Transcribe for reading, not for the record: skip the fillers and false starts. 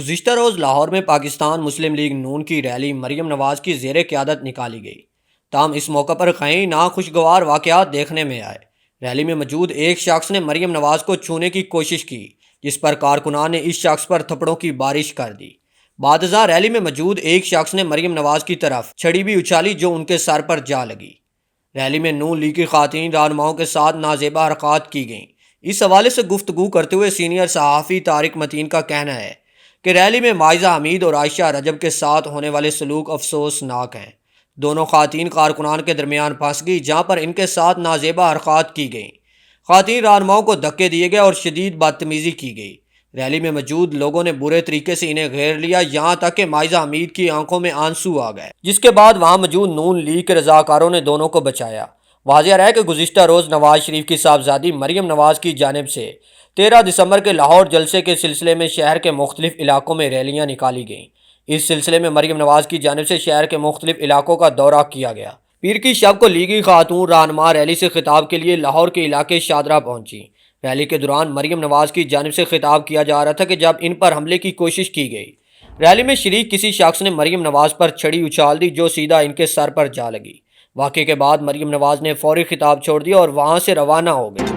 گزشتہ روز لاہور میں پاکستان مسلم لیگ نون کی ریلی مریم نواز کی زیر قیادت نکالی گئی، تاہم اس موقع پر کئی ناخوشگوار واقعات دیکھنے میں آئے۔ ریلی میں موجود ایک شخص نے مریم نواز کو چھونے کی کوشش کی، جس پر کارکنان نے اس شخص پر تھپڑوں کی بارش کر دی۔ بعد ازاں ریلی میں موجود ایک شخص نے مریم نواز کی طرف چھڑی بھی اچھالی جو ان کے سر پر جا لگی۔ ریلی میں نون لیگ کی خواتین رہنماؤں کے ساتھ نازیبا حرکات کی گئیں۔ اس حوالے سے گفتگو کرتے ہوئے سینئر صحافی طارق متین کا کہنا ہے کہ ریلی میں مائزہ حمید اور عائشہ رجب کے ساتھ ہونے والے سلوک افسوسناک ہیں۔ دونوں خواتین کارکنان کے درمیان پھنس گئی، جہاں پر ان کے ساتھ نازیبا حرکات کی گئیں۔ خواتین رہنماؤں کو دھکے دیے گئے اور شدید بدتمیزی کی گئی۔ ریلی میں موجود لوگوں نے برے طریقے سے انہیں گھیر لیا، یہاں تک کہ مائزہ حمید کی آنکھوں میں آنسو آ گئے، جس کے بعد وہاں موجود نون لیگ کے رضاکاروں نے دونوں کو بچایا۔ واضح رہے کہ گزشتہ روز نواز شریف کی صاحبزادی مریم نواز کی جانب سے 13 دسمبر کے لاہور جلسے کے سلسلے میں شہر کے مختلف علاقوں میں ریلیاں نکالی گئیں۔ اس سلسلے میں مریم نواز کی جانب سے شہر کے مختلف علاقوں کا دورہ کیا گیا۔ پیر کی شب کو لیگی خاتون رہنما ریلی سے خطاب کے لیے لاہور کے علاقے شادرہ پہنچی۔ ریلی کے دوران مریم نواز کی جانب سے خطاب کیا جا رہا تھا کہ جب ان پر حملے کی کوشش کی گئی، ریلی میں شریک کسی شخص نے مریم نواز پر چھڑی اچھال دی جو سیدھا ان کے سر پر جا لگی۔ واقعے کے بعد مریم نواز نے فوری خطاب چھوڑ دیا اور وہاں سے روانہ ہو گئی۔